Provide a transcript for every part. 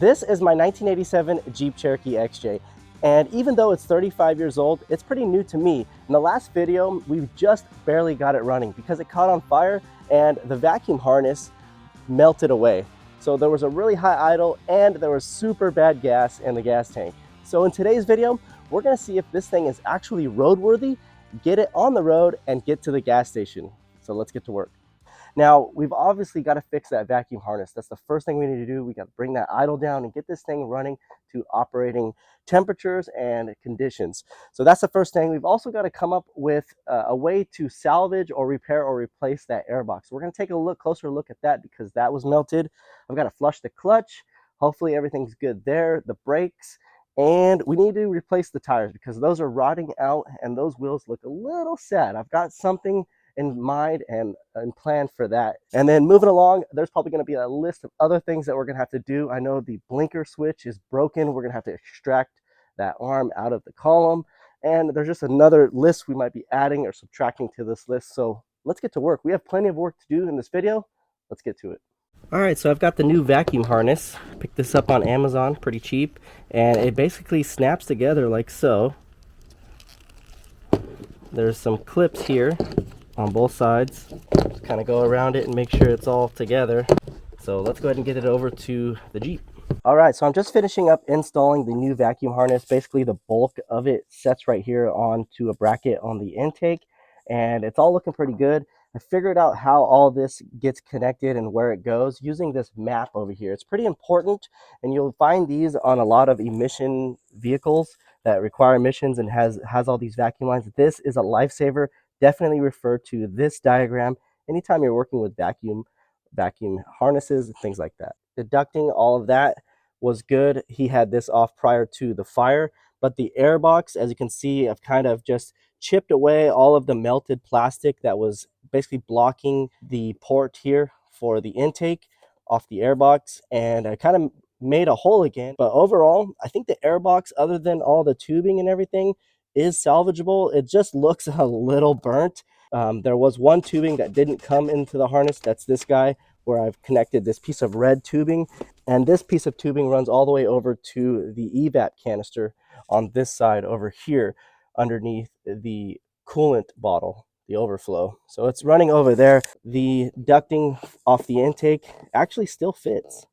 This is my 1987 Jeep Cherokee Xj, and even though it's 35 years old, it's pretty new to me. In the last video, we just barely got it running because it caught on fire and the vacuum harness melted away. So there was a really high idle and there was super bad gas in the gas tank. So in today's video, we're gonna see if this thing is actually roadworthy, get it on the road, and get to the gas station. So let's get to work. Now, we've obviously got to fix that vacuum harness. That's the first thing we need to do. We got to bring that idle down and get this thing running to operating temperatures and conditions. So that's the first thing. We've also got to come up with a way to salvage or repair or replace that airbox. We're going to take a closer look at that because that was melted. I've got to flush the clutch. Hopefully everything's good there. The brakes. And we need to replace the tires because those are rotting out and those wheels look a little sad. I've got something in mind and plan for that. And then moving along, there's probably going to be a list of other things that we're going to have to do. I know the blinker switch is broken. We're going to have to extract that arm out of the column. And there's just another list we might be adding or subtracting to this list. So let's get to work. We have plenty of work to do in this video. Let's get to it. All right, so I've got the new vacuum harness. Picked this up on Amazon, pretty cheap. And it basically snaps together like so. There's some clips here on both sides. Just kind of go around it and make sure it's all together. So let's go ahead and get it over to the Jeep. All right, so I'm just finishing up installing the new vacuum harness. Basically the bulk of it sets right here onto a bracket on the intake, and it's all looking pretty good. I figured out how all this gets connected and where it goes using this map over here. It's pretty important, and you'll find these on a lot of emission vehicles that require emissions and has all these vacuum lines. This is a lifesaver. Definitely refer to this diagram anytime you're working with vacuum harnesses and things like that. Deducting all of that was good. He had this off prior to the fire, but the airbox, as you can see, I've kind of just chipped away all of the melted plastic that was basically blocking the port here for the intake off the airbox, and I kind of made a hole again. But overall, I think the airbox, other than all the tubing and everything, is salvageable. It just looks a little burnt. There was one tubing that didn't come into the harness. That's this guy, where I've connected this piece of red tubing, and this piece of tubing runs all the way over to the evap canister on this side over here underneath the coolant bottle, the overflow. So it's running over there. The ducting off the intake actually still fits,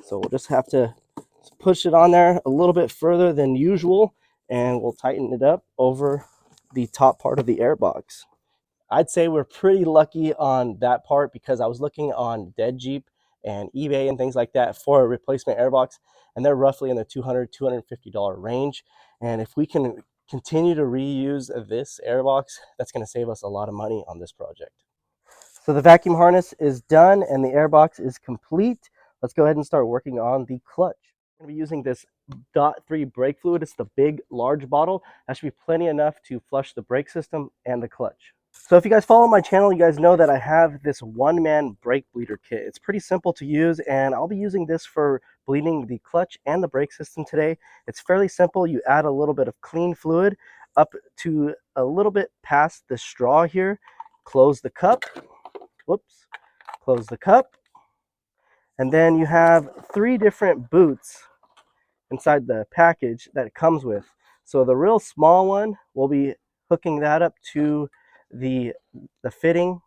so we'll just have to push it on there a little bit further than usual, and we'll tighten it up over the top part of the airbox. I'd say we're pretty lucky on that part because I was looking on Dead Jeep and eBay and things like that for a replacement airbox, and they're roughly in the $200, $250 range. And if we can continue to reuse this airbox, that's going to save us a lot of money on this project. So the vacuum harness is done and the airbox is complete. Let's go ahead and start working on the clutch. I'm going to be using this .3 brake fluid. It's the big, large bottle. That should be plenty enough to flush the brake system and the clutch. So if you guys follow my channel, you guys know that I have this one-man brake bleeder kit. It's pretty simple to use, and I'll be using this for bleeding the clutch and the brake system today. It's fairly simple. You add a little bit of clean fluid up to a little bit past the straw here. Close the cup. Whoops. Close the cup. And then you have 3 different boots inside the package that it comes with. So the real small one, we'll be hooking that up to the fitting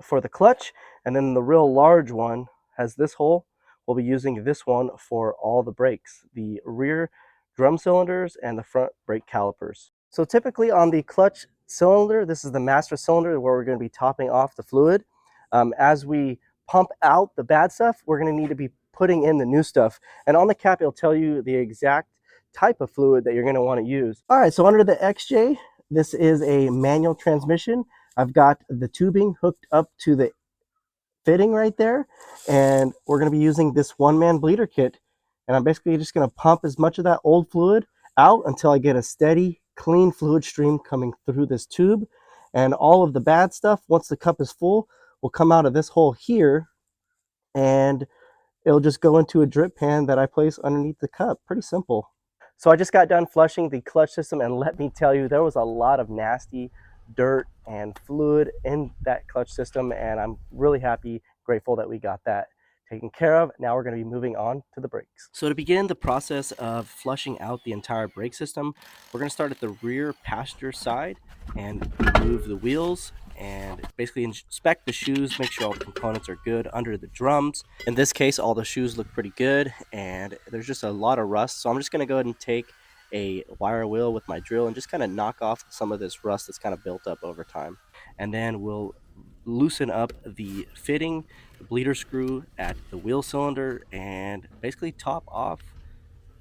for the clutch, and then the real large one has this hole. We'll be using this one for all the brakes, the rear drum cylinders and the front brake calipers. So typically on the clutch cylinder, this is the master cylinder where we're going to be topping off the fluid. As we pump out the bad stuff, we're going to need to be putting in the new stuff, and on the cap it'll tell you the exact type of fluid that you're going to want to use. All right, so under the XJ, this is a manual transmission. I've got the tubing hooked up to the fitting right there, and we're going to be using this one-man bleeder kit, and I'm basically just going to pump as much of that old fluid out until I get a steady, clean fluid stream coming through this tube, and all of the bad stuff, once the cup is full, will come out of this hole here, and it'll just go into a drip pan that I place underneath the cup. Pretty simple. So I just got done flushing the clutch system, and let me tell you, there was a lot of nasty dirt and fluid in that clutch system, and I'm really happy, grateful that we got that taken care of. Now we're going to be moving on to the brakes. So to begin the process of flushing out the entire brake system, we're going to start at the rear passenger side and remove the wheels and basically inspect the shoes, make sure all the components are good under the drums. In this case, all the shoes look pretty good and there's just a lot of rust. So I'm just going to go ahead and take a wire wheel with my drill and just kind of knock off some of this rust that's kind of built up over time. And then we'll loosen up the fitting, the bleeder screw at the wheel cylinder, and basically top off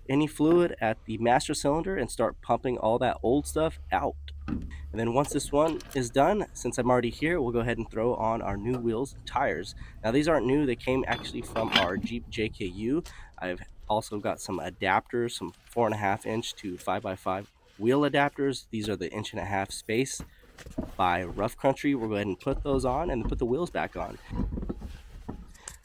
any fluid at the master cylinder and start pumping all that old stuff out. And then once this one is done, since I'm already here, we'll go ahead and throw on our new wheels and tires. Now these aren't new, they came actually from our Jeep JKU. I've also got some adapters, some 4.5 inch to 5x5 wheel adapters. These are the 1.5 inch space by Rough Country. We'll go ahead and put those on and put the wheels back on.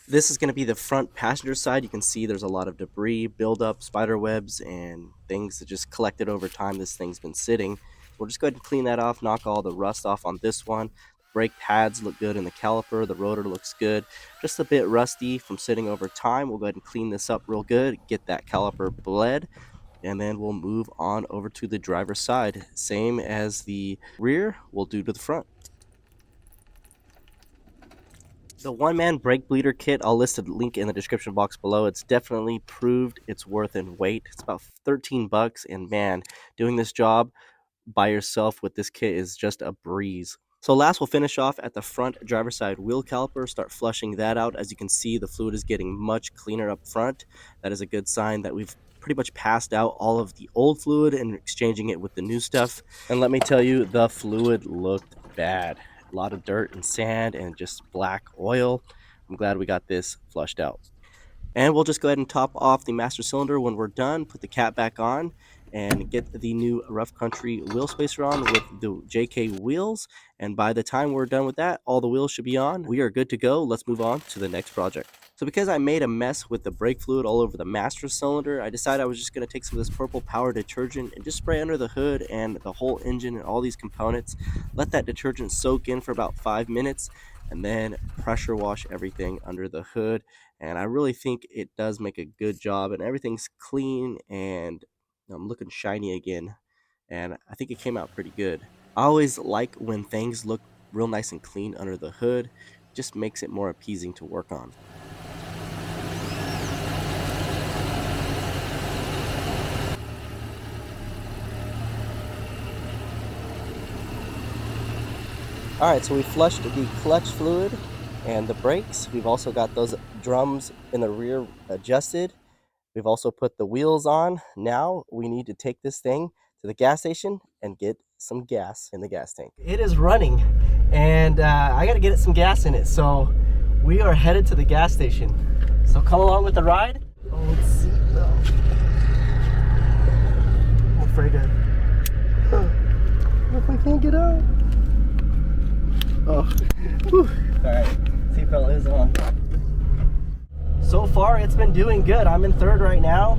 This is going to be the front passenger side. You can see there's a lot of debris, buildup, spider webs, and things that just collected over time. This thing's been sitting. We'll just go ahead and clean that off, knock all the rust off on this one. Brake pads look good in the caliper. The rotor looks good. Just a bit rusty from sitting over time. We'll go ahead and clean this up real good, get that caliper bled, and then we'll move on over to the driver's side. Same as the rear, we'll do to the front. The one-man brake bleeder kit, I'll list a link in the description box below. It's definitely proved its worth in weight. It's about 13 bucks, and man, doing this job by yourself with this kit is just a breeze. So last, we'll finish off at the front driver's side wheel caliper, start flushing that out. As you can see, the fluid is getting much cleaner up front. That is a good sign that we've pretty much passed out all of the old fluid and exchanging it with the new stuff. And let me tell you, the fluid looked bad. A lot of dirt and sand and just black oil. I'm glad we got this flushed out. And we'll just go ahead and top off the master cylinder when we're done, put the cap back on, and get the new Rough Country wheel spacer on with the JK wheels. And by the time we're done with that, all the wheels should be on. We are good to go. Let's move on to the next project. So because I made a mess with the brake fluid all over the master cylinder, I decided I was just going to take some of this purple power detergent and just spray under the hood and the whole engine and all these components. Let that detergent soak in for about 5 minutes and then pressure wash everything under the hood. And I really think it does make a good job, and everything's clean and I'm looking shiny again, and I think it came out pretty good. I always like when things look real nice and clean under the hood. It just makes it more appeasing to work on. Alright, so we flushed the clutch fluid and the brakes. We've also got those drums in the rear adjusted. We've also put the wheels on. Now we need to take this thing to the gas station and get some gas in the gas tank. It is running and I got to get it some gas in it. So we are headed to the gas station. So come along with the ride. Oh, let's see. I'm afraid to. What if I can't get out? Oh, whew. All right, seatbelt is on. So far, it's been doing good. I'm in third right now,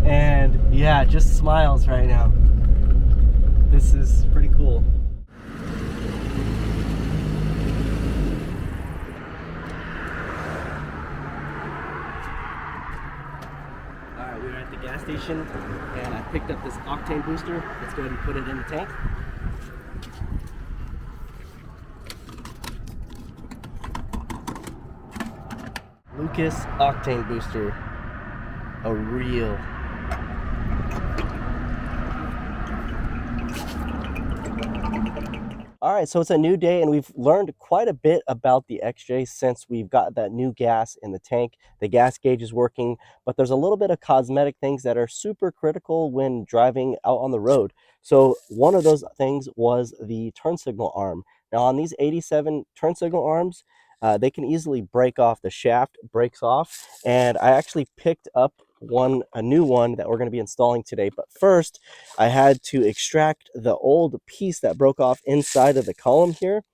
and yeah, just smiles right now. This is pretty cool. All right, we're at the gas station, and I picked up this octane booster. Let's go ahead and put it in the tank. Lucas octane booster, a real. All right, so it's a new day and we've learned quite a bit about the XJ since we've got that new gas in the tank. The gas gauge is working, but there's a little bit of cosmetic things that are super critical when driving out on the road. So one of those things was the turn signal arm. Now on these 87 turn signal arms, they can easily break off. The shaft breaks off, and I actually picked up a new one that we're going to be installing today. But first, I had to extract the old piece that broke off inside of the column here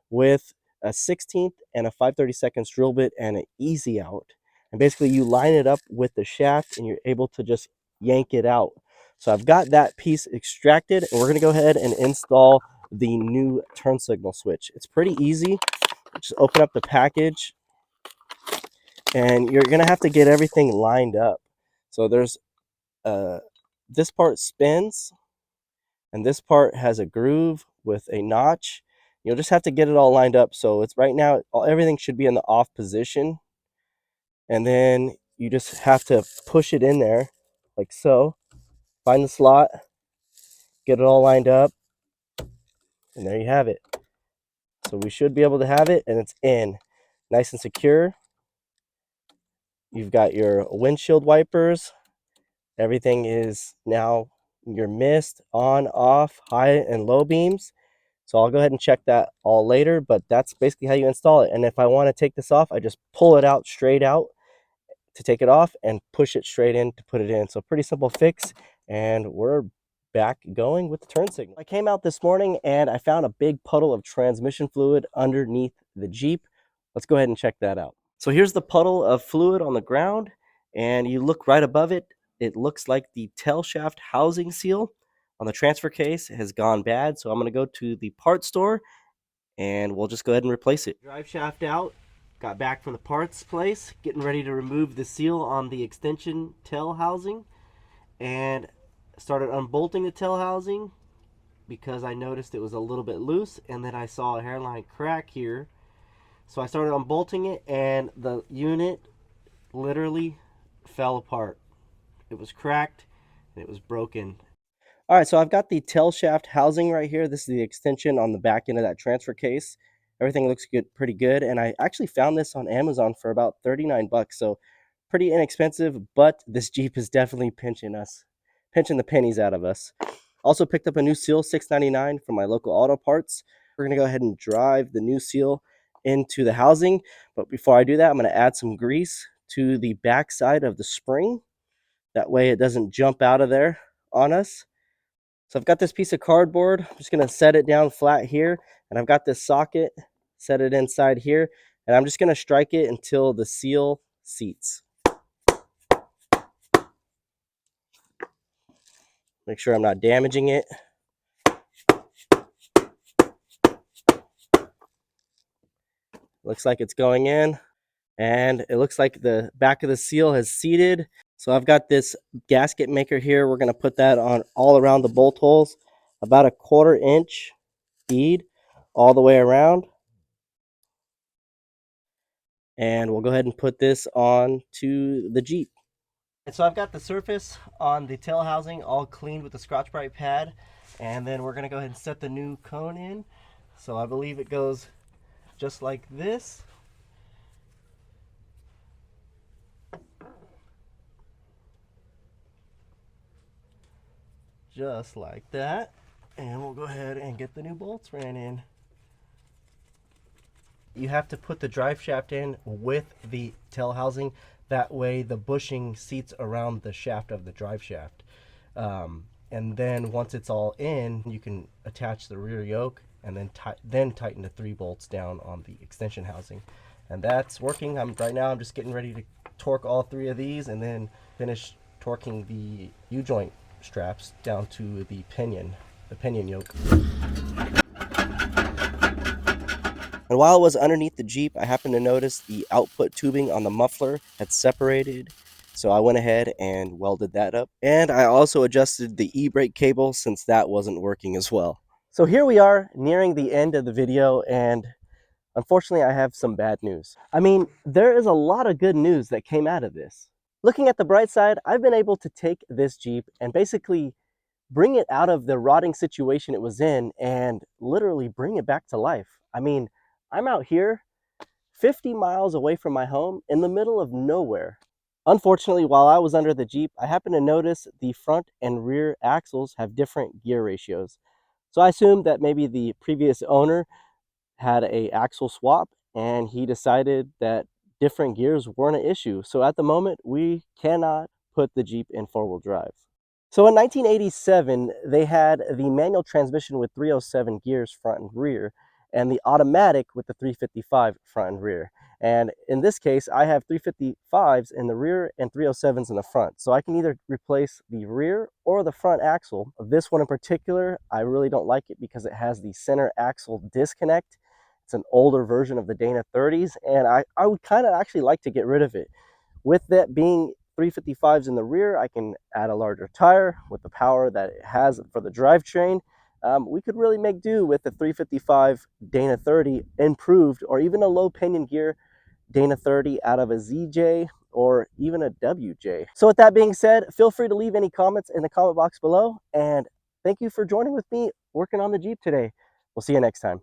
with a 16th and a 5/32 drill bit and an easy out. And basically, you line it up with the shaft, and you're able to just yank it out. So I've got that piece extracted, and we're going to go ahead and install the new turn signal switch. It's pretty easy. Just open up the package, and you're gonna have to get everything lined up. So there's this part spins, and this part has a groove with a notch. You'll just have to get it all lined up. So it's right now, everything should be in the off position, and then you just have to push it in there like so. Find the slot, get it all lined up, and there you have it. So we should be able to have it, and it's in nice and secure. You've got your windshield wipers. Everything is now your mist on, off, high and low beams. So I'll go ahead and check that all later, but that's basically how you install it. And if I want to take this off, I just pull it out straight out to take it off and push it straight in to put it in. So pretty simple fix, and we're back going with the turn signal. I came out this morning and I found a big puddle of transmission fluid underneath the Jeep. Let's go ahead and check that out. So here's the puddle of fluid on the ground, and you look right above it. It looks like the tail shaft housing seal on the transfer case has gone bad. So I'm going to go to the parts store and we'll just go ahead and replace it. Drive shaft out. Got back from the parts place, getting ready to remove the seal on the extension tail housing, and started unbolting the tail housing because I noticed it was a little bit loose, and then I saw a hairline crack here. So I started unbolting it, and the unit literally fell apart. It was cracked and it was broken. All right, so I've got the tail shaft housing right here. This is the extension on the back end of that transfer case. Everything looks good, pretty good, and I actually found this on Amazon for about 39 bucks, so pretty inexpensive, but this Jeep is definitely pinching the pennies out of us. Also picked up a new seal, $6.99 from my local auto parts. We're gonna go ahead and drive the new seal into the housing, but before I do that, I'm gonna add some grease to the back side of the spring. That way it doesn't jump out of there on us. So I've got this piece of cardboard. I'm just going to set it down flat here, and I've got this socket, set it inside here, and I'm just going to strike it until the seal seats. Make sure I'm not damaging it. Looks like it's going in, and it looks like the back of the seal has seated. So I've got this gasket maker here. We're going to put that on all around the bolt holes, about a 1/4 inch bead all the way around. And we'll go ahead and put this on to the Jeep. And so I've got the surface on the tail housing all cleaned with the Scotch-Brite pad, and then we're going to go ahead and set the new cone in. So I believe it goes just like this. Just like that. And we'll go ahead and get the new bolts ran in. You have to put the drive shaft in with the tail housing. That way the bushing seats around the shaft of the drive shaft. And then once it's all in, you can attach the rear yoke and then tighten the 3 bolts down on the extension housing. And that's working. Right now I'm just getting ready to torque all 3 of these and then finish torquing the U-joint straps down to the pinion yoke. And while I was underneath the Jeep, I happened to notice the output tubing on the muffler had separated. So I went ahead and welded that up. And I also adjusted the e-brake cable since that wasn't working as well. So here we are nearing the end of the video, and unfortunately I have some bad news. I mean, there is a lot of good news that came out of this. Looking at the bright side, I've been able to take this Jeep and basically bring it out of the rotting situation it was in and literally bring it back to life. I mean, I'm out here 50 miles away from my home in the middle of nowhere. Unfortunately, while I was under the Jeep, I happened to notice the front and rear axles have different gear ratios. So I assumed that maybe the previous owner had a axle swap and he decided that different gears weren't an issue. So at the moment, we cannot put the Jeep in 4-wheel drive. So in 1987, they had the manual transmission with 307 gears front and rear, and the automatic with the 355 front and rear. And in this case, I have 355s in the rear and 307s in the front. So I can either replace the rear or the front axle. This one in particular, I really don't like it because it has the center axle disconnect. It's an older version of the Dana 30s, and I would kind of actually like to get rid of it. With that being 355s in the rear, I can add a larger tire with the power that it has for the drivetrain. We could really make do with the 355 Dana 30 improved, or even a low pinion gear Dana 30 out of a ZJ or even a WJ. So with that being said, feel free to leave any comments in the comment box below, and thank you for joining with me working on the Jeep today. We'll see you next time.